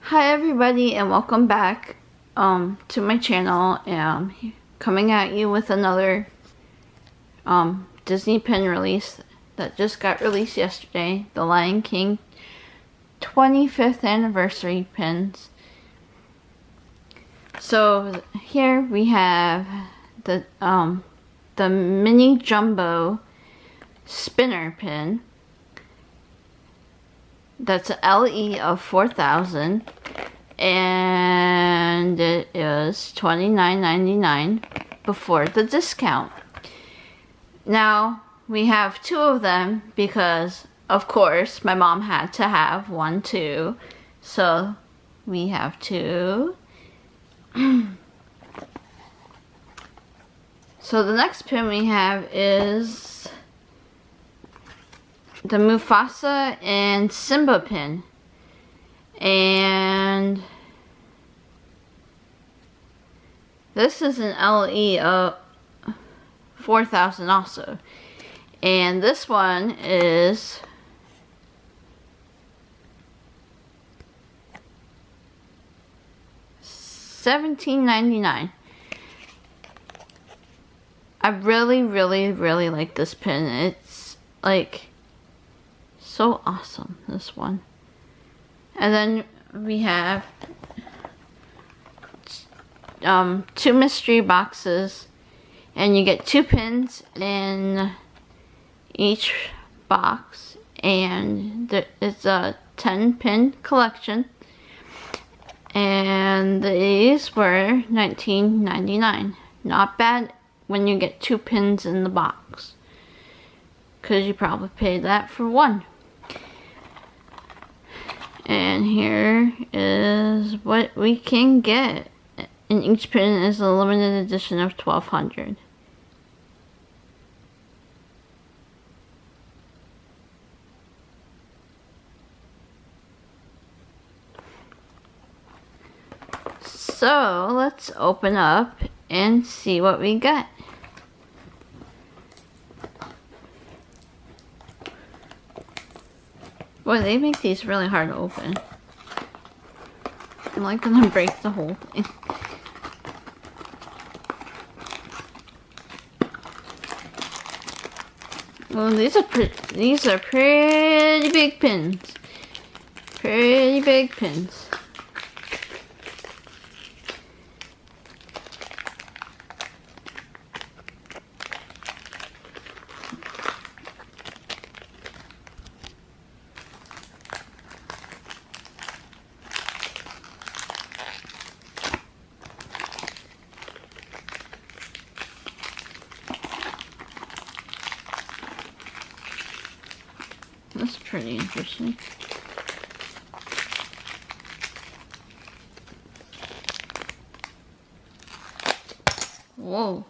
Hi everybody and welcome back to my channel. Coming at you with another Disney pin release that just got released yesterday. The Lion King 25th anniversary pins. So here we have the mini jumbo spinner pin. That's an LE of 4,000 and it is $29.99 before the discount. Now we have two of them because of course my mom had to have one too, so we have two. So the next pin we have is the Mufasa and Simba pin, and this is an LE of 4,000 also, and this one is $17.99. I really like this pin. It's like so awesome, this one. And then we have two mystery boxes, and you get two pins in each box, and it's a 10-pin collection, and these were $19.99. Not bad when you get two pins in the box, because you probably paid that for one. And here is what we can get. And each pin is a limited edition of 1,200. So let's open up and see what we got. Boy, they make these really hard to open. I'm like gonna break the whole thing. Well, these are pretty big pins. Pretty big pins. That's pretty interesting. Whoa.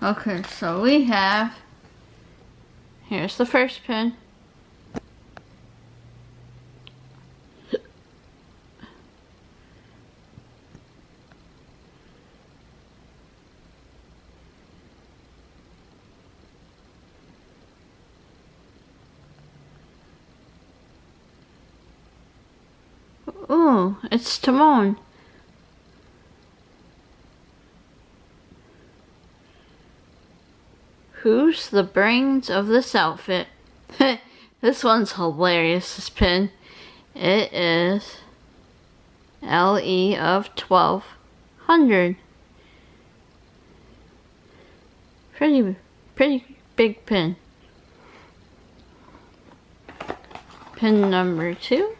Okay, so we have, here's the first pin. Ooh, it's Timon. Who's the brains of this outfit? This one's hilarious, this pin. It is LE of 1,200. Pretty big pin. Pin number 2.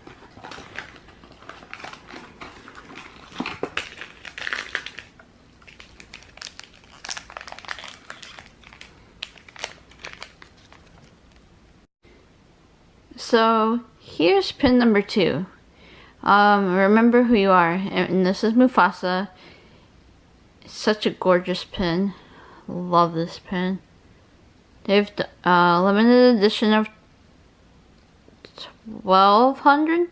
So here's pin number 2. Remember who you are, and this is Mufasa. It's such a gorgeous pin. Love this pin. They've limited edition of 1,200.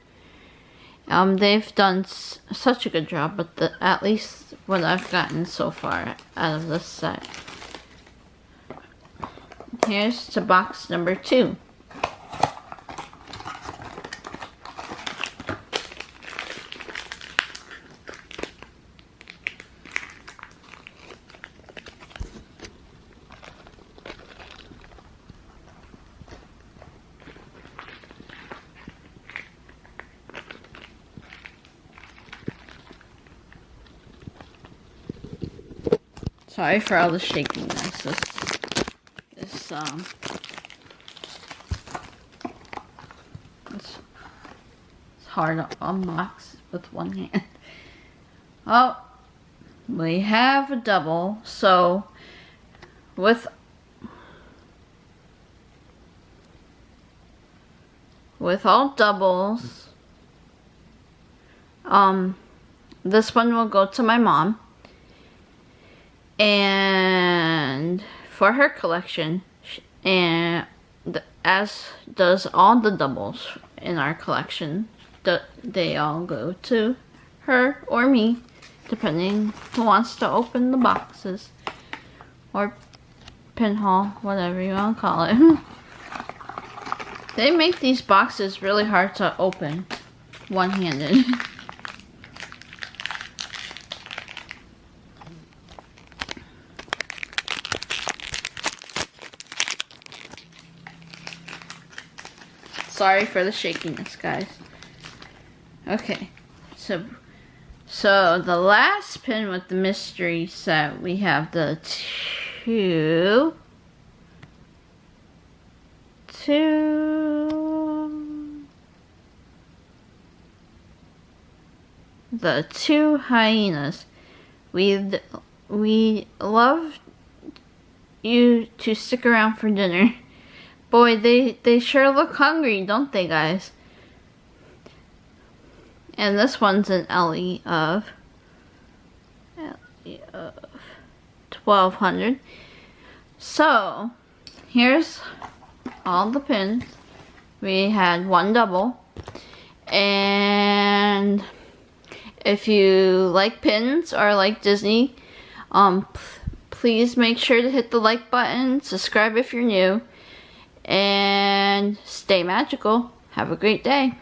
They've done such a good job with at least what I've gotten so far out of this set. Here's to box number 2. Sorry for all the shakiness. It's hard to unbox with one hand. Oh, we have a double. So with all doubles, this one will go to my mom, and for her collection, and as does all the doubles in our collection, they all go to her or me, depending who wants to open the boxes, or pinhole, whatever you want to call it. They make these boxes really hard to open one-handed. Sorry for the shakiness, guys. Okay, so the last pin with the mystery set, we have the two hyenas. We love you to stick around for dinner. Boy, they sure look hungry, don't they, guys? And this one's an LE of 1200. So here's all the pins. We had one double, and if you like pins or like Disney, please make sure to hit the like button, subscribe if you're new, and stay magical. Have a great day.